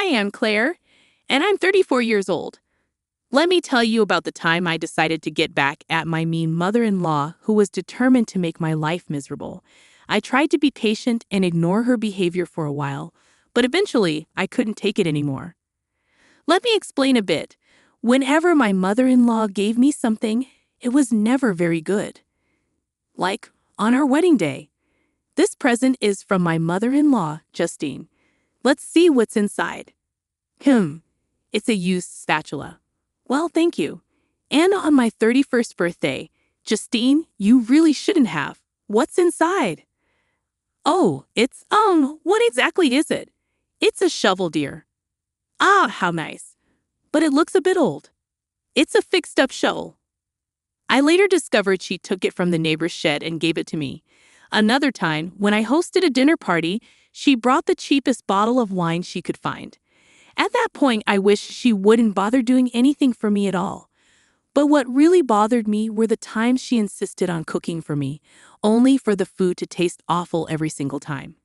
Hi, I'm Claire, and I'm 34 years old. Let me tell you about the time I decided to get back at my mean mother-in-law who was determined to make my life miserable. I tried to be patient and ignore her behavior for a while, but eventually I couldn't take it anymore. Let me explain a bit. Whenever my mother-in-law gave me something, it was never very good. Like on our wedding day. This present is from my mother-in-law, Justine. Let's see what's inside. It's a used spatula. Well, thank you. And on my 31st birthday, Justine, you really shouldn't have. What's inside? Oh, what exactly is it? It's a shovel, dear. Ah, how nice. But it looks a bit old. It's a fixed-up shovel. I later discovered she took it from the neighbor's shed and gave it to me. Another time, when I hosted a dinner party, she brought the cheapest bottle of wine she could find. At that point, I wished she wouldn't bother doing anything for me at all. But what really bothered me were the times she insisted on cooking for me, only for the food to taste awful every single time.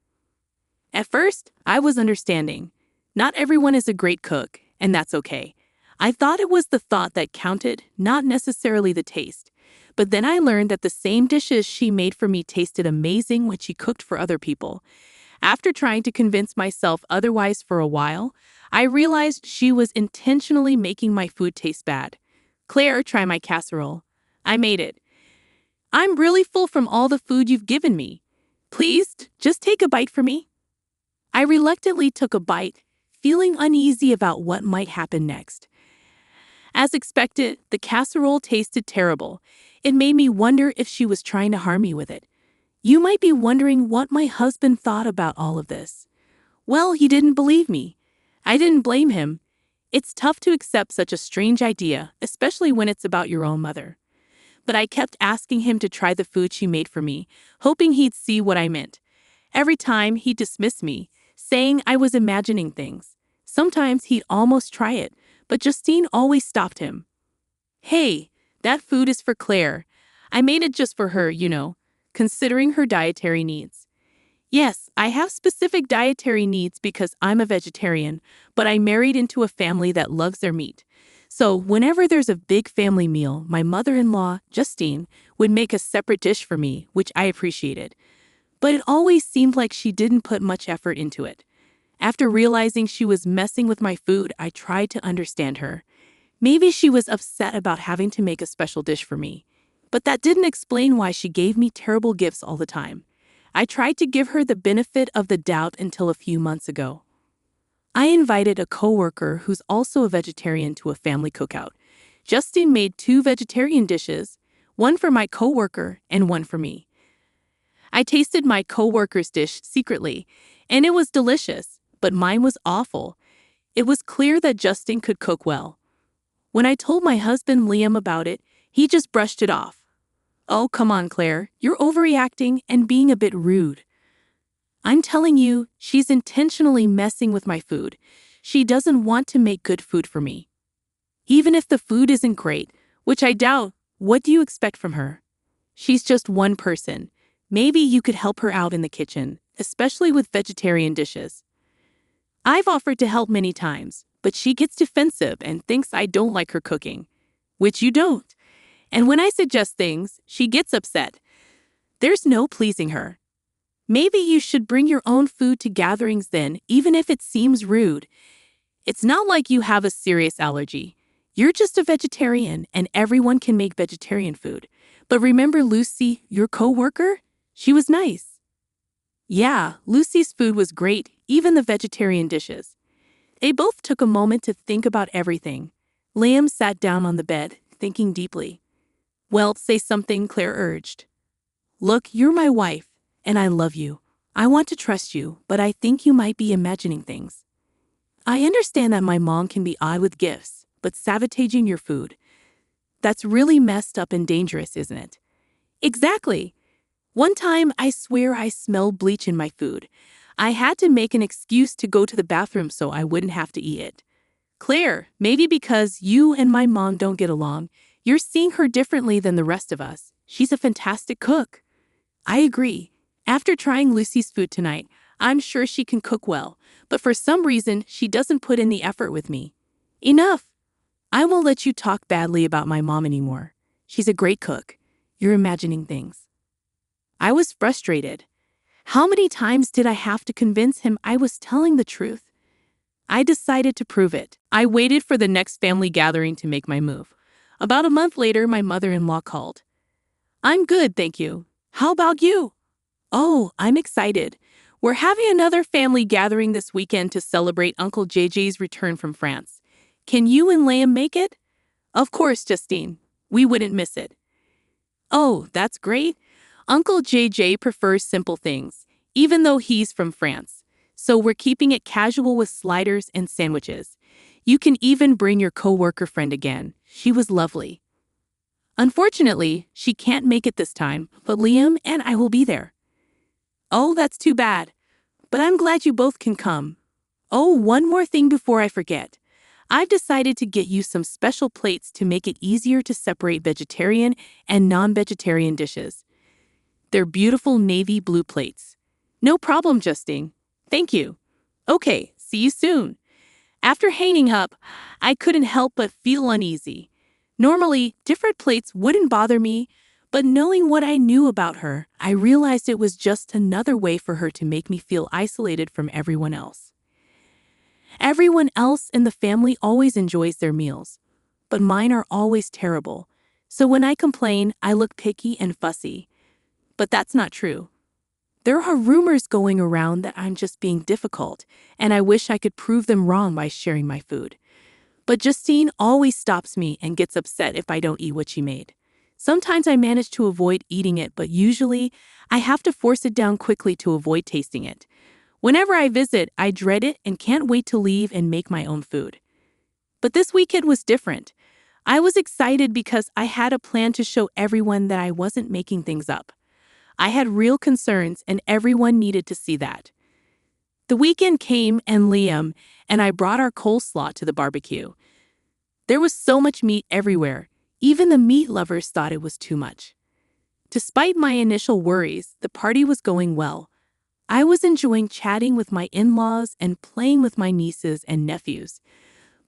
At first, I was understanding. Not everyone is a great cook, and that's okay. I thought it was the thought that counted, not necessarily the taste. But then I learned that the same dishes she made for me tasted amazing when she cooked for other people. After trying to convince myself otherwise for a while, I realized she was intentionally making my food taste bad. Claire, try my casserole. I made it. I'm really full from all the food you've given me. Please, just take a bite for me. I reluctantly took a bite, feeling uneasy about what might happen next. As expected, the casserole tasted terrible. It made me wonder if she was trying to harm me with it. You might be wondering what my husband thought about all of this. Well, he didn't believe me. I didn't blame him. It's tough to accept such a strange idea, especially when it's about your own mother. But I kept asking him to try the food she made for me, hoping he'd see what I meant. Every time, he dismissed me, saying I was imagining things. Sometimes he'd almost try it, but Justine always stopped him. Hey, that food is for Claire. I made it just for her, considering her dietary needs. Yes, I have specific dietary needs because I'm a vegetarian, but I married into a family that loves their meat. So whenever there's a big family meal, my mother-in-law, Justine, would make a separate dish for me, which I appreciated. But it always seemed like she didn't put much effort into it. After realizing she was messing with my food, I tried to understand her. Maybe she was upset about having to make a special dish for me. But that didn't explain why she gave me terrible gifts all the time. I tried to give her the benefit of the doubt until a few months ago. I invited a coworker who's also a vegetarian to a family cookout. Justine made 2 vegetarian dishes, one for my coworker and one for me. I tasted my coworker's dish secretly, and it was delicious, but mine was awful. It was clear that Justine could cook well. When I told my husband Liam about it, he just brushed it off. Oh, come on, Claire, you're overreacting and being a bit rude. I'm telling you, she's intentionally messing with my food. She doesn't want to make good food for me. Even if the food isn't great, which I doubt, what do you expect from her? She's just one person. Maybe you could help her out in the kitchen, especially with vegetarian dishes. I've offered to help many times, but she gets defensive and thinks I don't like her cooking, which you don't. And when I suggest things, she gets upset. There's no pleasing her. Maybe you should bring your own food to gatherings then, even if it seems rude. It's not like you have a serious allergy. You're just a vegetarian, and everyone can make vegetarian food. But remember Lucy, your coworker? She was nice. Yeah, Lucy's food was great, even the vegetarian dishes. They both took a moment to think about everything. Liam sat down on the bed, thinking deeply. Well, say something, Claire urged. Look, you're my wife, and I love you. I want to trust you, but I think you might be imagining things. I understand that my mom can be odd with gifts, but sabotaging your food, that's really messed up and dangerous, isn't it? Exactly. One time, I swear I smelled bleach in my food. I had to make an excuse to go to the bathroom so I wouldn't have to eat it. Claire, maybe because you and my mom don't get along, you're seeing her differently than the rest of us. She's a fantastic cook. I agree. After trying Lucy's food tonight, I'm sure she can cook well, but for some reason, she doesn't put in the effort with me. Enough! I won't let you talk badly about my mom anymore. She's a great cook. You're imagining things. I was frustrated. How many times did I have to convince him I was telling the truth? I decided to prove it. I waited for the next family gathering to make my move. About a month later, my mother-in-law called. I'm good, thank you. How about you? Oh, I'm excited. We're having another family gathering this weekend to celebrate Uncle JJ's return from France. Can you and Liam make it? Of course, Justine. We wouldn't miss it. Oh, that's great. Uncle JJ prefers simple things, even though he's from France. So we're keeping it casual with sliders and sandwiches. You can even bring your coworker friend again. She was lovely. Unfortunately, she can't make it this time, but Liam and I will be there. Oh, that's too bad. But I'm glad you both can come. Oh, one more thing before I forget. I've decided to get you some special plates to make it easier to separate vegetarian and non-vegetarian dishes. They're beautiful navy blue plates. No problem, Justine. Thank you. Okay, see you soon. After hanging up, I couldn't help but feel uneasy. Normally, different plates wouldn't bother me, but knowing what I knew about her, I realized it was just another way for her to make me feel isolated from everyone else. Everyone else in the family always enjoys their meals, but mine are always terrible. So when I complain, I look picky and fussy. But that's not true. There are rumors going around that I'm just being difficult, and I wish I could prove them wrong by sharing my food. But Justine always stops me and gets upset if I don't eat what she made. Sometimes I manage to avoid eating it, but usually I have to force it down quickly to avoid tasting it. Whenever I visit, I dread it and can't wait to leave and make my own food. But this weekend was different. I was excited because I had a plan to show everyone that I wasn't making things up. I had real concerns and everyone needed to see that. The weekend came and Liam and I brought our coleslaw to the barbecue. There was so much meat everywhere. Even the meat lovers thought it was too much. Despite my initial worries, the party was going well. I was enjoying chatting with my in-laws and playing with my nieces and nephews.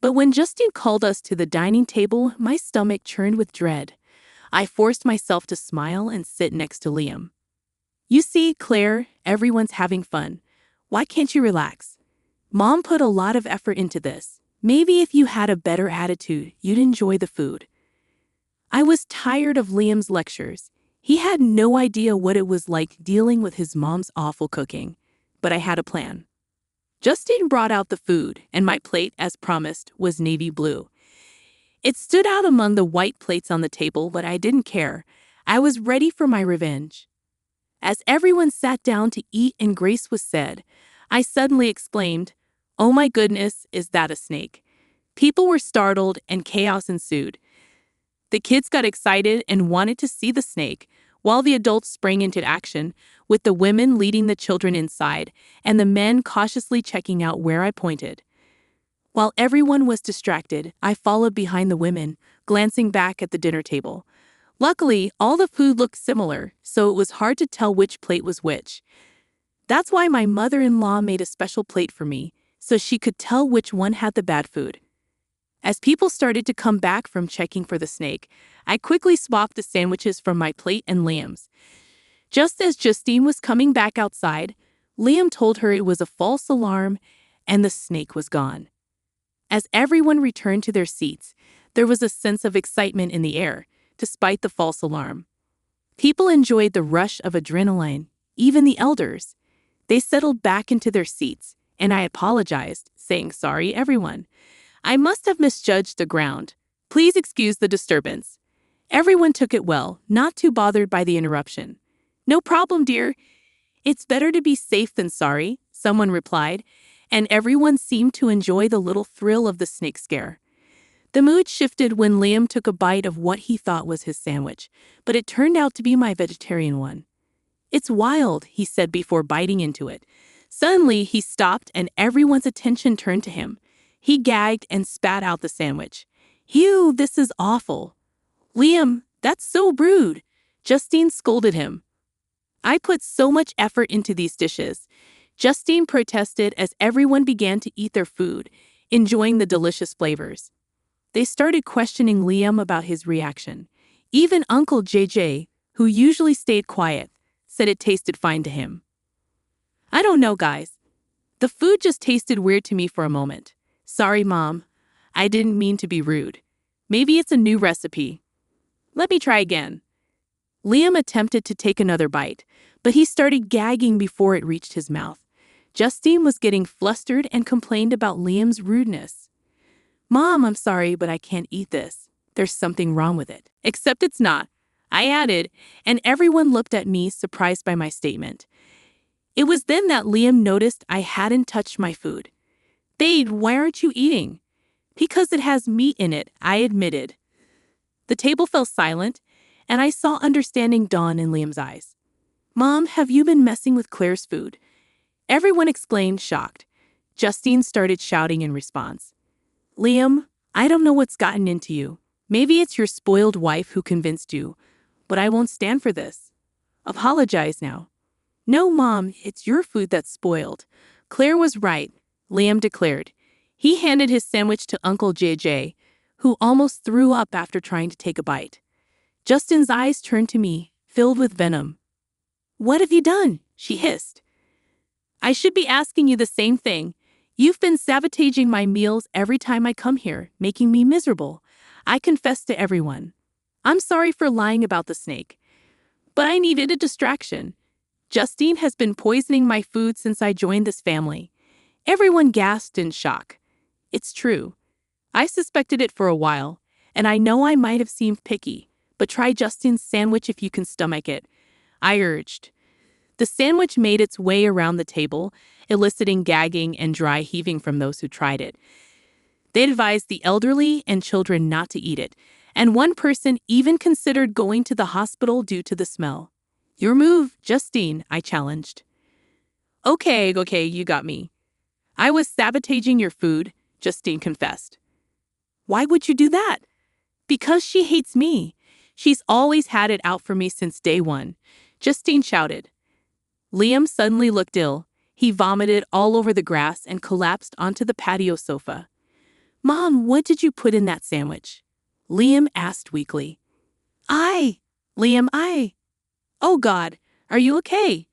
But when Justine called us to the dining table, my stomach churned with dread. I forced myself to smile and sit next to Liam. You see, Claire, everyone's having fun. Why can't you relax? Mom put a lot of effort into this. Maybe if you had a better attitude, you'd enjoy the food. I was tired of Liam's lectures. He had no idea what it was like dealing with his mom's awful cooking. But I had a plan. Justine brought out the food, and my plate, as promised, was navy blue. It stood out among the white plates on the table, but I didn't care. I was ready for my revenge. As everyone sat down to eat and grace was said, I suddenly exclaimed, "Oh my goodness, is that a snake?" People were startled and chaos ensued. The kids got excited and wanted to see the snake, while the adults sprang into action, with the women leading the children inside and the men cautiously checking out where I pointed. While everyone was distracted, I followed behind the women, glancing back at the dinner table. Luckily, all the food looked similar, so it was hard to tell which plate was which. That's why my mother-in-law made a special plate for me, so she could tell which one had the bad food. As people started to come back from checking for the snake, I quickly swapped the sandwiches from my plate and Liam's. Just as Justine was coming back outside, Liam told her it was a false alarm and the snake was gone. As everyone returned to their seats, there was a sense of excitement in the air, despite the false alarm. People enjoyed the rush of adrenaline, even the elders. They settled back into their seats, and I apologized, saying, "Sorry, everyone. I must have misjudged the ground. Please excuse the disturbance." Everyone took it well, not too bothered by the interruption. "No problem, dear. It's better to be safe than sorry," someone replied, and everyone seemed to enjoy the little thrill of the snake scare. The mood shifted when Liam took a bite of what he thought was his sandwich, but it turned out to be my vegetarian one. "It's wild," he said before biting into it. Suddenly, he stopped and everyone's attention turned to him. He gagged and spat out the sandwich. "Ew, this is awful." "Liam, that's so rude," Justine scolded him. "I put so much effort into these dishes. Justine protested as everyone began to eat their food, enjoying the delicious flavors. They started questioning Liam about his reaction. Even Uncle JJ, who usually stayed quiet, said it tasted fine to him. I don't know, guys. The food just tasted weird to me for a moment. Sorry, Mom. I didn't mean to be rude. Maybe it's a new recipe. Let me try again. Liam attempted to take another bite, but he started gagging before it reached his mouth. Justine was getting flustered and complained about Liam's rudeness. Mom, I'm sorry, but I can't eat this. There's something wrong with it. Except it's not, I added, and everyone looked at me, surprised by my statement. It was then that Liam noticed I hadn't touched my food. Babe, why aren't you eating? Because it has meat in it, I admitted. The table fell silent, and I saw understanding dawn in Liam's eyes. Mom, have you been messing with Claire's food? Everyone exclaimed, shocked. Justine started shouting in response. Liam, I don't know what's gotten into you. Maybe it's your spoiled wife who convinced you, but I won't stand for this. Apologize now. No, Mom, it's your food that's spoiled. Claire was right, Liam declared. He handed his sandwich to Uncle JJ, who almost threw up after trying to take a bite. Justine's eyes turned to me, filled with venom. What have you done? She hissed. I should be asking you the same thing. You've been sabotaging my meals every time I come here, making me miserable. I confessed to everyone. I'm sorry for lying about the snake, but I needed a distraction. Justine has been poisoning my food since I joined this family. Everyone gasped in shock. It's true. I suspected it for a while, and I know I might have seemed picky, but try Justine's sandwich if you can stomach it, I urged. The sandwich made its way around the table, eliciting gagging and dry heaving from those who tried it. They advised the elderly and children not to eat it, and one person even considered going to the hospital due to the smell. Your move, Justine, I challenged. Okay, you got me. I was sabotaging your food, Justine confessed. Why would you do that? Because she hates me. She's always had it out for me since day one, Justine shouted. Liam suddenly looked ill. He vomited all over the grass and collapsed onto the patio sofa. Mom, what did you put in that sandwich? Liam asked weakly. Liam, Oh God, are you okay?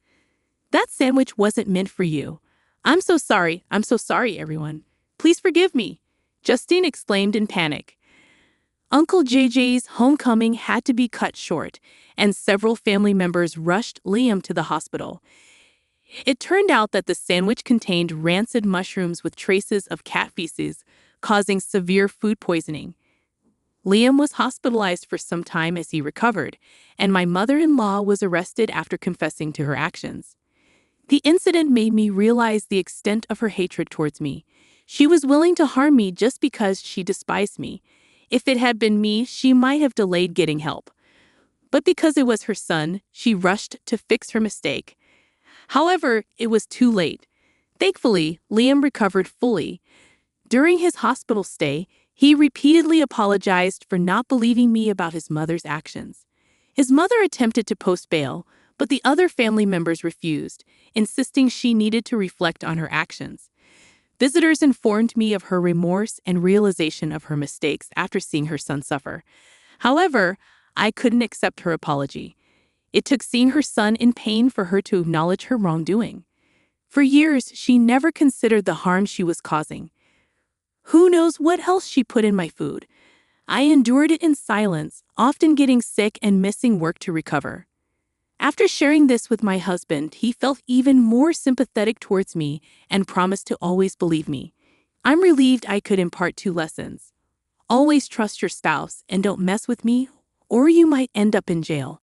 That sandwich wasn't meant for you. I'm so sorry, everyone. Please forgive me, Justine exclaimed in panic. Uncle JJ's homecoming had to be cut short, and several family members rushed Liam to the hospital. It turned out that the sandwich contained rancid mushrooms with traces of cat feces, causing severe food poisoning. Liam was hospitalized for some time as he recovered, and my mother-in-law was arrested after confessing to her actions. The incident made me realize the extent of her hatred towards me. She was willing to harm me just because she despised me. If it had been me, she might have delayed getting help. But because it was her son, she rushed to fix her mistake. However, it was too late. Thankfully, Liam recovered fully. During his hospital stay, he repeatedly apologized for not believing me about his mother's actions. His mother attempted to post bail, but the other family members refused, insisting she needed to reflect on her actions. Visitors informed me of her remorse and realization of her mistakes after seeing her son suffer. However, I couldn't accept her apology. It took seeing her son in pain for her to acknowledge her wrongdoing. For years, she never considered the harm she was causing. Who knows what else she put in my food? I endured it in silence, often getting sick and missing work to recover. After sharing this with my husband, he felt even more sympathetic towards me and promised to always believe me. I'm relieved I could impart 2 lessons. Always trust your spouse and don't mess with me, or you might end up in jail.